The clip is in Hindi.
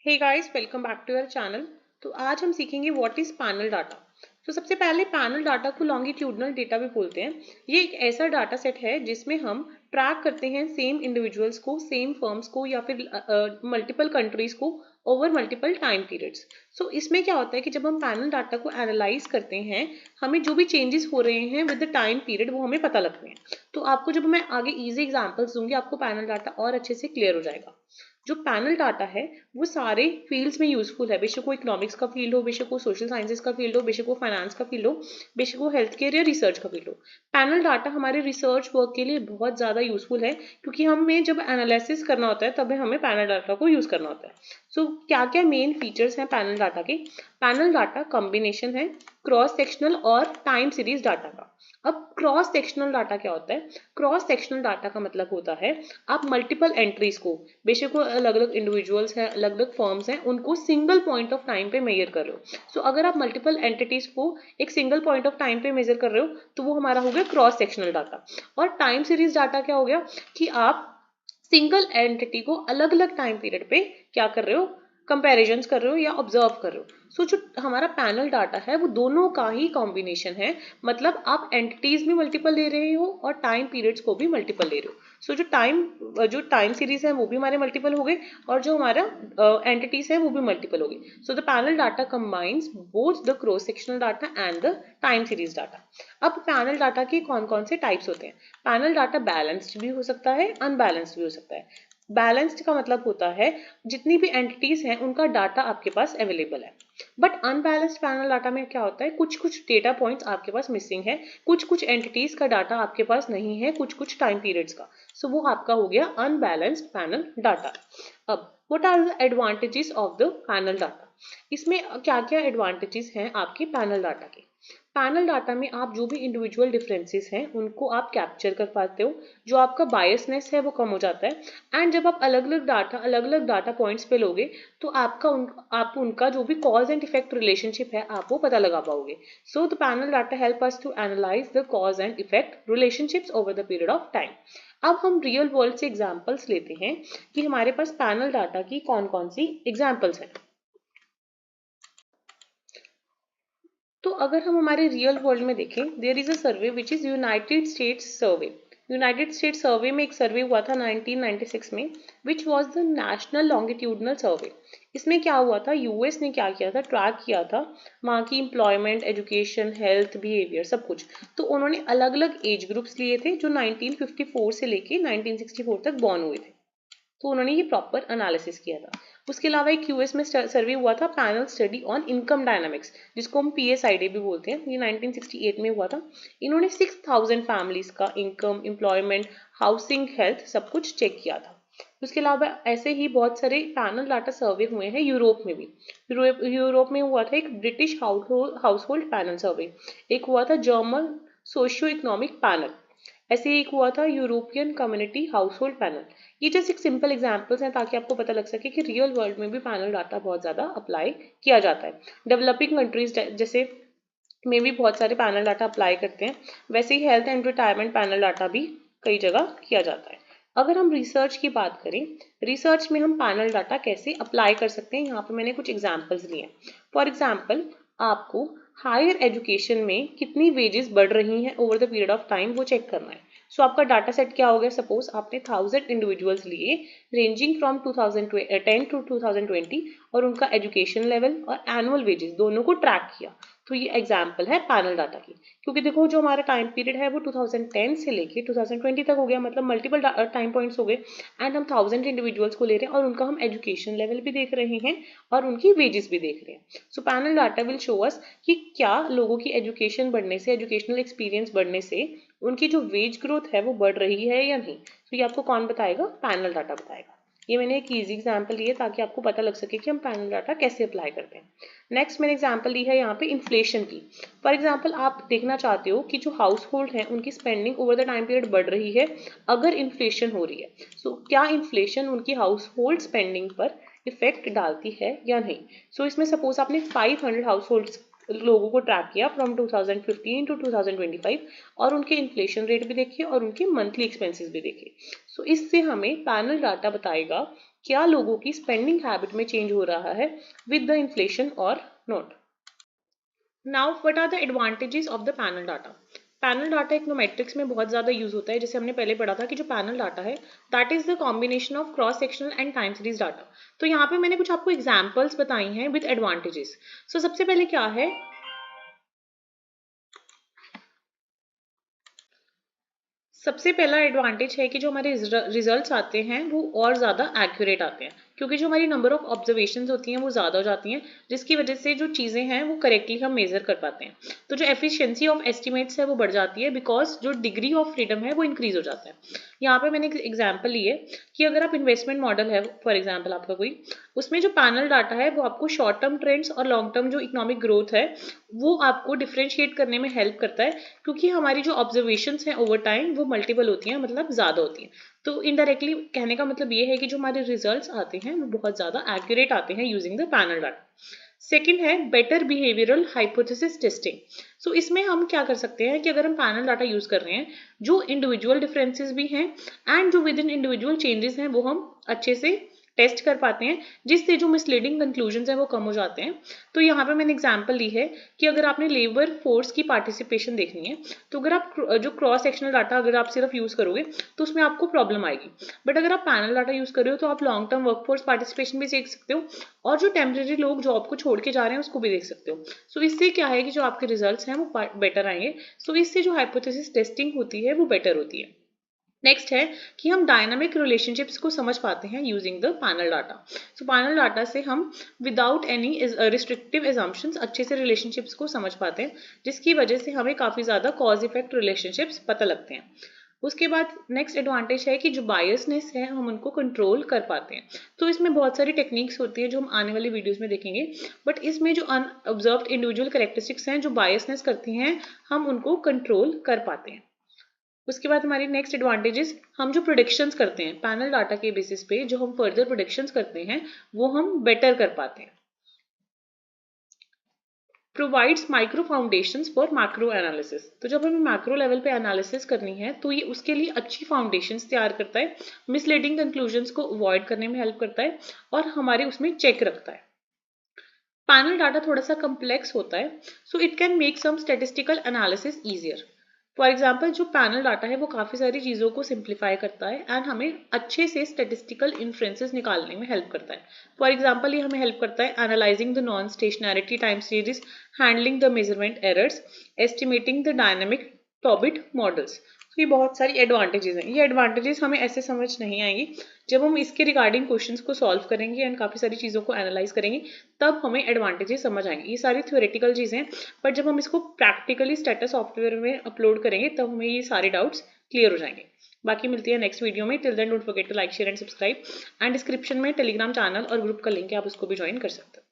Hey guys, welcome back to your channel. तो आज हम सीखेंगे व्हाट इज पैनल डाटा। तो सबसे पहले पैनल डाटा को लॉन्गिट्यूडनल डेटा भी बोलते हैं। ये एक ऐसा डाटा सेट है जिसमें हम ट्रैक करते हैं सेम इंडिविजुअल्स को, सेम फर्म्स को या फिर मल्टीपल कंट्रीज को ओवर मल्टीपल टाइम पीरियड्स। सो इसमें क्या होता है कि जब हम पैनल डाटा को एनालाइज करते हैं, हमें जो भी चेंजेस हो रहे हैं विद द टाइम पीरियड वो हमें पता लगते हैं। तो आपको जब मैं आगे इजी एग्जांपल्स दूंगी, आपको पैनल डाटा और अच्छे से क्लियर हो जाएगा। जो पैनल डाटा है वो सारे फील्ड्स में यूजफुल है, बेशक वो इकोनॉमिक्स का फील्ड हो, बेशक वो सोशल साइंसेज का फील्ड हो, बेशक वो फाइनेंस का फील्ड हो, बेशक वो हेल्थ केयर या रिसर्च का फील्ड हो। पैनल डाटा हमारे रिसर्च वर्क के लिए बहुत ज़्यादा यूजफुल है, क्योंकि हमें जब एनालिसिस करना होता है तब हमें पैनल डाटा को यूज़ करना होता है। सो क्या क्या मेन फीचर्स हैं पैनल डाटा के? पैनल डाटा कॉम्बिनेशन है क्रॉस सेक्शनल और टाइम सीरीज डाटा का। अब क्रॉस सेक्शनल डाटा क्या होता है? क्रॉस सेक्शनल डाटा का मतलब होता है आप मल्टीपल एंट्रीज को, बेशक वो अलग अलग इंडिविजुअल्स हैं, अलग अलग फर्म्स हैं, उनको सिंगल पॉइंट ऑफ टाइम पे मेजर कर रहे हो। सो अगर आप मल्टीपल एंटिटीज को एक सिंगल पॉइंट ऑफ टाइम पे मेजर कर रहे हो तो वो हमारा हो गया क्रॉस सेक्शनल डाटा। और टाइम सीरीज डाटा क्या हो गया कि आप सिंगल एंटिटी को अलग अलग टाइम पीरियड पे क्या कर रहे हो, कंपैरिजंस कर रहे हो या ऑब्जर्व कर रहे हो। सो जो हमारा पैनल डाटा है वो दोनों का ही कॉम्बिनेशन है, मतलब आप एंटिटीज भी मल्टीपल ले रहे हो और टाइम पीरियड्स को भी मल्टीपल ले रहे हो। सो जो टाइम सीरीज है वो भी हमारे मल्टीपल हो गए और जो हमारा एंटिटीज है वो भी मल्टीपल हो गई। सो the panel data combines both the cross sectional data and the time series data. अब पैनल डाटा के कौन कौन से टाइप्स होते हैं? पैनल डाटा बैलेंस्ड भी हो सकता है, अनबैलेंस्ड भी हो सकता है। बैलेंस्ड का मतलब होता है जितनी भी एंटिटीज हैं उनका डाटा आपके पास अवेलेबल है। बट अनबैलेंस्ड पैनल डाटा में क्या होता है, कुछ कुछ डेटा पॉइंट्स आपके पास मिसिंग है, कुछ कुछ एंटिटीज का डाटा आपके पास नहीं है, कुछ कुछ टाइम पीरियड्स का। सो वो आपका हो गया अनबैलेंस्ड पैनल डाटा। अब what are the advantages of the panel data? इसमें क्या क्या एडवांटेजेस हैं आपके पैनल डाटा के? पैनल डाटा में आप जो भी इंडिविजुअल डिफरेंसेस हैं उनको आप कैप्चर कर पाते हो, जो आपका बायसनेस है वो कम हो जाता है। एंड जब आप अलग अलग डाटा पॉइंट्स पे लोगे तो आप उनका जो भी कॉज एंड इफेक्ट रिलेशनशिप है आप वो पता लगा पाओगे। So the panel data help us to analyse the cause and effect relationships over the period of time. अब हम रियल वर्ल्ड से एग्जाम्पल्स लेते हैं कि हमारे पास पैनल डाटा की कौन कौन सी एग्जाम्पल्स हैं। तो अगर हम हमारे रियल वर्ल्ड में देखें, there is a survey which is United States survey. United States survey में एक सर्वे हुआ था 1996 में, which was the national longitudinal survey. इसमें क्या हुआ था, यूएस ने क्या किया था, ट्रैक किया था वहाँ की एम्प्लॉयमेंट, एजुकेशन, हेल्थ, बिहेवियर, सब कुछ। तो उन्होंने अलग अलग एज ग्रुप्स लिए थे जो 1954 से लेके 1964 तक बॉर्न हुए थे। तो उन्होंने ये प्रॉपर एनालिसिस किया था। उसके अलावा एक यूएस में सर्वे हुआ था panel study on income dynamics, जिसको हम पीएसआईडी भी बोलते हैं। ये 1968 में हुआ था। इन्होंने 6000 फैमिलीज का इनकम, एम्प्लॉयमेंट, हाउसिंग, हेल्थ सब कुछ चेक किया था। उसके अलावा ऐसे ही बहुत सारे पैनल डाटा सर्वे हुए हैं यूरोप में भी। यूरोप में हुआ था एक ब्रिटिश हाउस होल्ड पैनल सर्वे, एक हुआ था जर्मन सोशियो इकोनॉमिक पैनल, ऐसे ही एक हुआ था European community house hold panel. ये जैसे एक सिंपल एग्जाम्पल्स हैं ताकि आपको पता लग सके कि रियल वर्ल्ड में भी पैनल डाटा बहुत ज़्यादा अप्लाई किया जाता है। डेवलपिंग कंट्रीज जैसे में भी बहुत सारे पैनल डाटा अप्लाई करते हैं, वैसे ही health and retirement panel data भी कई जगह किया जाता है। अगर हम रिसर्च की बात करें, रिसर्च में हम पैनल डाटा कैसे अप्लाई कर सकते हैं, यहाँ पर मैंने कुछ एग्जाम्पल्स लिए हैं। फॉर एग्जाम्पल, आपको हायर एजुकेशन में कितनी वेजेस बढ़ रही हैं over the period of time वो चेक करना है। सो आपका डाटा सेट क्या हो गया, सपोज आपने 1000 इंडिविजुअल्स लिए रेंजिंग फ्रॉम 2010 टू 2020 और उनका एजुकेशन लेवल और एनुअल वेजेस दोनों को ट्रैक किया। तो ये एग्जाम्पल है पैनल डाटा की, क्योंकि देखो जो हमारा टाइम पीरियड है वो 2010 से लेके 2020 तक हो गया, मतलब मल्टीपल टाइम पॉइंट्स हो गए। एंड हम 1000 इंडिविजुअल्स को ले रहे हैं और उनका हम एजुकेशन लेवल भी देख रहे हैं और उनकी वेजेस भी देख रहे हैं। So panel data will show us कि क्या लोगों की एजुकेशन बढ़ने से, एजुकेशनल एक्सपीरियंस बढ़ने से उनकी जो वेज ग्रोथ है वो बढ़ रही है या नहीं। तो ये आपको कौन बताएगा? पैनल डाटा बताएगा। ये मैंने एक इजी एग्जांपल ली है ताकि आपको पता लग सके कि हम पैनल डाटा कैसे अप्लाई करते हैं। नेक्स्ट मैंने एग्जांपल ली है यहाँ पे इन्फ्लेशन की। फॉर एग्जांपल, आप देखना चाहते हो कि जो हाउस होल्ड है उनकी spending over the time period बढ़ रही है अगर इन्फ्लेशन हो रही है। सो क्या इन्फ्लेशन उनकी हाउस होल्ड स्पेंडिंग पर इफेक्ट डालती है या नहीं। सो इसमें सपोज आपने 500 हाउस होल्ड लोगों को ट्रैक किया फ्रॉम 2015 टू 2025 और उनके इन्फ्लेशन रेट भी देखे और उनके मंथली एक्सपेंसेस भी देखे। सो इससे हमें पैनल डाटा बताएगा क्या लोगों की स्पेंडिंग हैबिट में चेंज हो रहा है विद द इन्फ्लेशन और not. Now what are the advantages of the panel data. Panel data econometrics में बहुत ज़्यादा यूज होता है। जैसे हमने पहले पढ़ा था कि जो पैनल डाटा है that is the combination of cross sectional and time series data. तो यहाँ पे मैंने कुछ आपको एग्जाम्पल्स बताई हैं विद एडवांटेजेस। सो सबसे पहले क्या है, सबसे पहला एडवांटेज है कि जो हमारे रिजल्ट्स आते हैं वो और ज़्यादा एक्यूरेट आते हैं, क्योंकि जो हमारी नंबर ऑफ ऑब्जर्वेशंस होती हैं वो ज़्यादा हो जाती हैं, जिसकी वजह से जो चीज़ें हैं वो करेक्टली हम मेजर कर पाते हैं। तो जो एफिशिएंसी ऑफ एस्टिमेट्स है वो बढ़ जाती है, बिकॉज जो डिग्री ऑफ फ्रीडम है वो इंक्रीज हो जाता है। यहाँ पे मैंने एक एग्जाम्पल ली है कि अगर आप इन्वेस्टमेंट मॉडल है फॉर एग्जाम्पल आपका कोई, उसमें जो पैनल डाटा है वो आपको शॉर्ट टर्म ट्रेंड्स और लॉन्ग टर्म जो इकोनॉमिक ग्रोथ है वो आपको डिफ्रेंशिएट करने में हेल्प करता है, क्योंकि हमारी जो ऑब्जर्वेशंस हैं ओवर टाइम वो मल्टीपल होती हैं, मतलब ज़्यादा होती हैं। तो इनडायरेक्टली कहने का मतलब ये है कि जो हमारे रिजल्ट्स आते हैं वो बहुत ज़्यादा एक्यूरेट आते हैं using the panel data. Second है बेटर बिहेवियरल हाइपोथेसिस टेस्टिंग। सो इसमें हम क्या कर सकते हैं कि अगर हम पैनल डाटा यूज कर रहे हैं, जो इंडिविजुअल डिफरेंसेस भी हैं एंड जो विद इन इंडिविजुअल चेंजेस हैं वो हम अच्छे से टेस्ट कर पाते हैं, जिससे जो मिसलीडिंग कंक्लूजन्स हैं वो कम हो जाते हैं। तो यहाँ पे मैंने एग्जांपल ली है कि अगर आपने लेबर फोर्स की पार्टिसिपेशन देखनी है, तो अगर आप जो क्रॉस सेक्शनल डाटा अगर आप सिर्फ यूज करोगे तो उसमें आपको प्रॉब्लम आएगी, बट अगर आप पैनल डाटा यूज कर रहे हो तो आप लॉन्ग टर्म वर्कफोर्स पार्टिसिपेशन भी देख सकते हो और जो टेम्परेरी लोग जॉब को छोड़ के जा रहे हैं उसको भी देख सकते हो। सो इससे क्या है कि जो आपके रिजल्ट्स हैं वो बेटर आएंगे। सो इससे जो हाइपोथेसिस टेस्टिंग होती है वो बेटर होती है। नेक्स्ट है कि हम डायनामिक रिलेशनशिप्स को समझ पाते हैं using the panel data. So panel data से हम विदाउट एनी रिस्ट्रिक्टिव एजम्पशंस अच्छे से रिलेशनशिप्स को समझ पाते हैं, जिसकी वजह से हमें काफ़ी ज़्यादा कॉज इफेक्ट रिलेशनशिप्स पता लगते हैं। उसके बाद नेक्स्ट एडवांटेज है कि जो बायसनेस है हम उनको कंट्रोल कर पाते हैं। तो इसमें बहुत सारी टेक्निक्स होती है जो हम आने वाली वीडियोस में देखेंगे, बट इसमें जो अनऑब्जर्व्ड इंडिविजुअल कैरेक्टरिस्टिक्स हैं जो बायसनेस करती हैं हम उनको कंट्रोल कर पाते हैं। उसके बाद हमारी नेक्स्ट एडवांटेजेस, हम जो प्रोडिक्शंस करते हैं पैनल डाटा के बेसिस पे, जो हम फर्दर प्रोडिक्शंस करते हैं वो हम बेटर कर पाते हैं। Provides micro foundations for macro analysis. तो जब हमें मैक्रो लेवल पे एनालिसिस करनी है तो ये उसके लिए अच्छी फाउंडेशंस तैयार करता है, मिसलीडिंग कंक्लूजन्स को अवॉइड करने में हेल्प करता है और हमारे उसमें चेक रखता है। पैनल डाटा थोड़ा सा कम्प्लेक्स होता है, so it can make some statistical analysis easier. For example जो पैनल डाटा है वो काफ़ी सारी चीज़ों को सिंप्लीफाई करता है एंड हमें अच्छे से स्टेटिस्टिकल इन्फ्रेंसेस निकालने में हेल्प करता है। फॉर एग्जाम्पल ये हमें हेल्प करता है analysing the non stationarity time series, handling the measurement errors, estimating the dynamic Tobit models. तो ये बहुत सारी एडवांटेजेस हैं। ये एडवांटेजेस हमें ऐसे समझ नहीं आएंगी, जब हम इसके रिगार्डिंग क्वेश्चंस को सॉल्व करेंगे एंड काफ़ी सारी चीज़ों को एनालाइज करेंगे तब हमें एडवांटेजेस समझ आएंगे। ये सारी थ्योरेटिकल चीज़ें हैं, बट जब हम इसको प्रैक्टिकली स्टेटस सॉफ्टवेयर में अपलोड करेंगे तब हमें ये सारे डाउट्स क्लियर हो जाएंगे। बाकी मिलती है नेक्स्ट वीडियो में। Till then don't forget to like share and subscribe, and description में टेलीग्राम चैनल और ग्रुप का लिंक है, आप उसको भी ज्वाइन कर सकते हो।